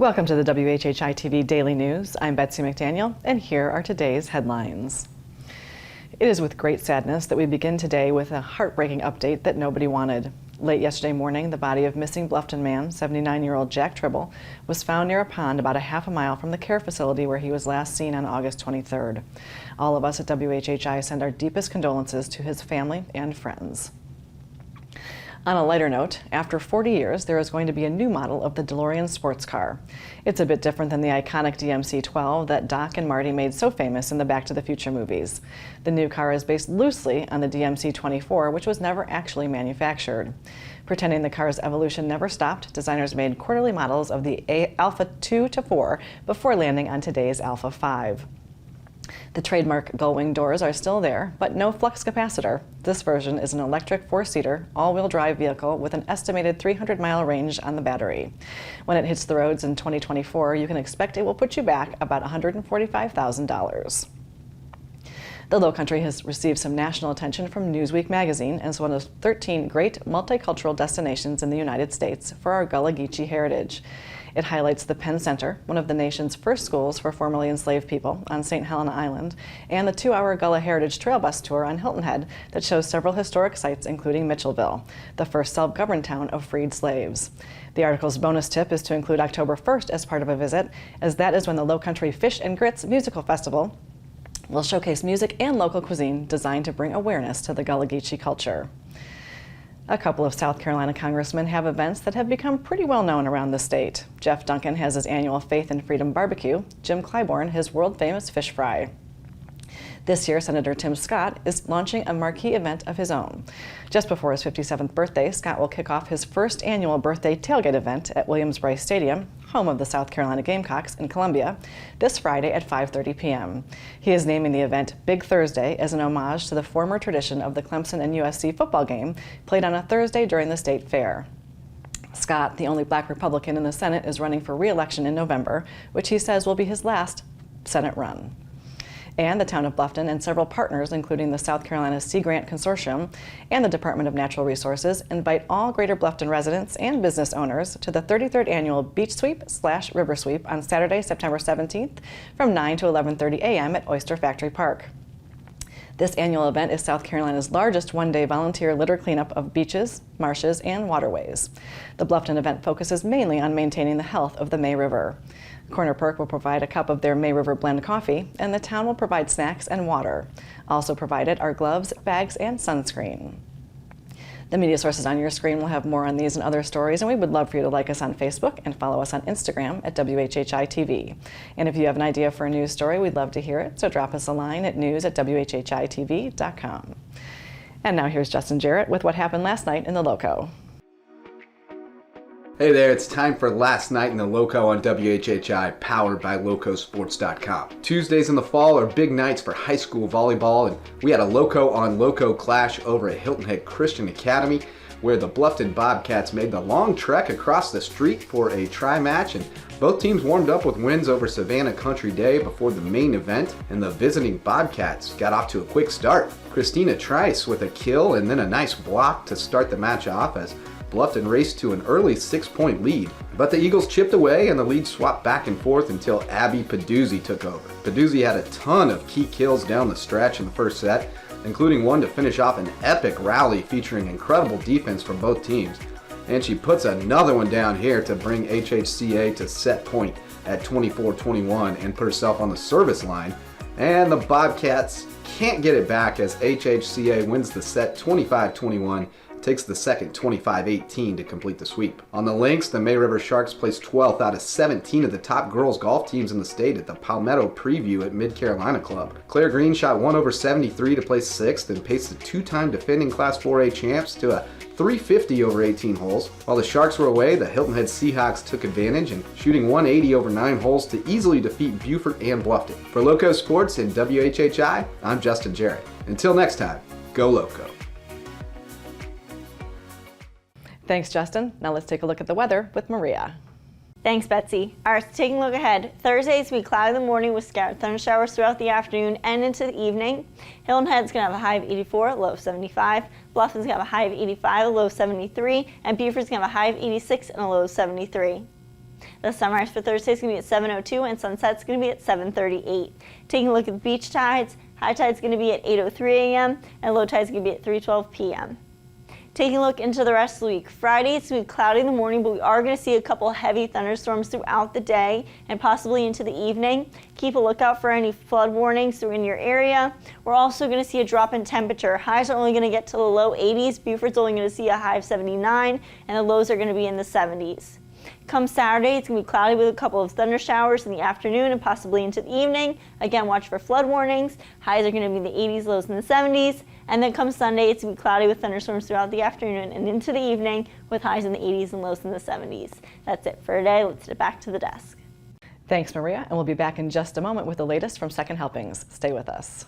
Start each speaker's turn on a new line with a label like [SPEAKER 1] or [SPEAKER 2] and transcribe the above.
[SPEAKER 1] Welcome to the WHHI-TV Daily News. I'm Betsy McDaniel, and here are today's headlines. It is with great sadness that we begin today with a heartbreaking update that nobody wanted. Late yesterday morning, the body of missing Bluffton man, 79-year-old Jack Tribble, was found near a pond about a half a mile from the care facility where he was last seen on August 23rd. All of us at WHHI send our deepest condolences to his family and friends. On a lighter note, after 40 years, there is going to be a new model of the Delorean sports car. It's a bit different than the iconic DMC-12 that Doc and Marty made so famous in the Back to the Future movies. The new car is based loosely on the DMC-24, which was never actually manufactured. Pretending the car's evolution never stopped, designers made quarterly models of the Alpha 2 to 4 before landing on today's Alpha 5. The trademark gull-wing doors are still there, but no flux capacitor. This version is an electric four-seater, all-wheel drive vehicle with an estimated 300-mile range on the battery. When it hits the roads in 2024, you can expect it will put you back about $145,000. The Lowcountry has received some national attention from Newsweek magazine as one of 13 great multicultural destinations in the United States for our Gullah Geechee heritage. It highlights the Penn Center, one of the nation's first schools for formerly enslaved people on St. Helena Island, and the 2-hour Gullah Heritage Trail Bus Tour on Hilton Head that shows several historic sites including Mitchellville, the first self-governed town of freed slaves. The article's bonus tip is to include October 1st as part of a visit, as that is when the Lowcountry Fish and Grits Musical Festival will showcase music and local cuisine designed to bring awareness to the Gullah Geechee culture. A couple of South Carolina congressmen have events that have become pretty well known around the state. Jeff Duncan has his annual Faith and Freedom Barbecue, Jim Clyburn his world-famous fish fry. This year, Senator Tim Scott is launching a marquee event of his own. Just before his 57th birthday, Scott will kick off his first annual birthday tailgate event at Williams-Brice Stadium, home of the South Carolina Gamecocks in Columbia, this Friday at 5:30 p.m. He is naming the event Big Thursday as an homage to the former tradition of the Clemson and USC football game played on a Thursday during the state fair. Scott, the only black Republican in the Senate, is running for re-election in November, which he says will be his last Senate run. And the town of Bluffton and several partners, including the South Carolina Sea Grant Consortium and the Department of Natural Resources, invite all Greater Bluffton residents and business owners to the 33rd annual Beach Sweep/River Sweep on Saturday, September 17th from 9 to 11:30 a.m. at Oyster Factory Park. This annual event is South Carolina's largest one-day volunteer litter cleanup of beaches, marshes, and waterways. The Bluffton event focuses mainly on maintaining the health of the May River. Corner Perk will provide a cup of their May River blend coffee, and the town will provide snacks and water. Also provided are gloves, bags, and sunscreen. The media sources on your screen will have more on these and other stories, and we would love for you to like us on Facebook and follow us on Instagram at WHHI-TV. And if you have an idea for a news story, we'd love to hear it, so drop us a line at news@WHHITV.com. And now here's Justin Jarrett with what happened last night in the Loco.
[SPEAKER 2] Hey there, it's time for Last Night in the Loco on WHHI, powered by Locosports.com. Tuesdays in the fall are big nights for high school volleyball, and we had a Loco-on-Loco clash over at Hilton Head Christian Academy, where the Bluffton Bobcats made the long trek across the street for a tri-match, and both teams warmed up with wins over Savannah Country Day before the main event, and the visiting Bobcats got off to a quick start. Christina Trice with a kill and then a nice block to start the match off as Bluffton raced to an early 6-point lead, but the Eagles chipped away and the lead swapped back and forth until Abby Peduzzi took over. Peduzzi had a ton of key kills down the stretch in the first set, including one to finish off an epic rally featuring incredible defense from both teams. And she puts another one down here to bring HHCA to set point at 24-21 and put herself on the service line. And the Bobcats can't get it back as HHCA wins the set 25-21, takes the second 25-18 to complete the sweep. On the links, the May River Sharks placed 12th out of 17 of the top girls golf teams in the state at the Palmetto Preview at Mid-Carolina Club. Claire Green shot 1 over 73 to place 6th and paced the two-time defending Class 4A champs to a 350 over 18 holes. While the Sharks were away, the Hilton Head Seahawks took advantage and shooting 180 over 9 holes to easily defeat Beaufort and Bluffton. For Loco Sports and WHHI, I'm Justin Jarrett. Until next time, go Loco.
[SPEAKER 1] Thanks, Justin. Now let's take a look at the weather with Maria.
[SPEAKER 3] Thanks, Betsy. All right, so taking a look ahead. Thursday's will be cloudy in the morning with scattered thunder showers throughout the afternoon and into the evening. Hilton Head's going to have a high of 84, low of 75. Bluffton's going to have a high of 85, a low of 73. And Beaufort's going to have a high of 86 and a low of 73. The sunrise for Thursday is going to be at 7:02 and sunset's going to be at 7:38. Taking a look at the beach tides, high tide is going to be at 8:03 a.m. and low tide is going to be at 3:12 p.m. Taking a look into the rest of the week, Friday it's going to be cloudy in the morning, but we are going to see a couple heavy thunderstorms throughout the day and possibly into the evening. Keep a lookout for any flood warnings in your area. We're also going to see a drop in temperature. Highs are only going to get to the low 80s. Beaufort's only going to see a high of 79, and the lows are going to be in the 70s. Come Saturday, it's going to be cloudy with a couple of thunder showers in the afternoon and possibly into the evening. Again, watch for flood warnings. Highs are going to be in the 80s, lows in the 70s. And then come Sunday, it's going to be cloudy with thunderstorms throughout the afternoon and into the evening with highs in the 80s and lows in the 70s. That's it for today. Let's get back to the desk.
[SPEAKER 1] Thanks, Maria, and we'll be back in just a moment with the latest from Second Helpings. Stay with us.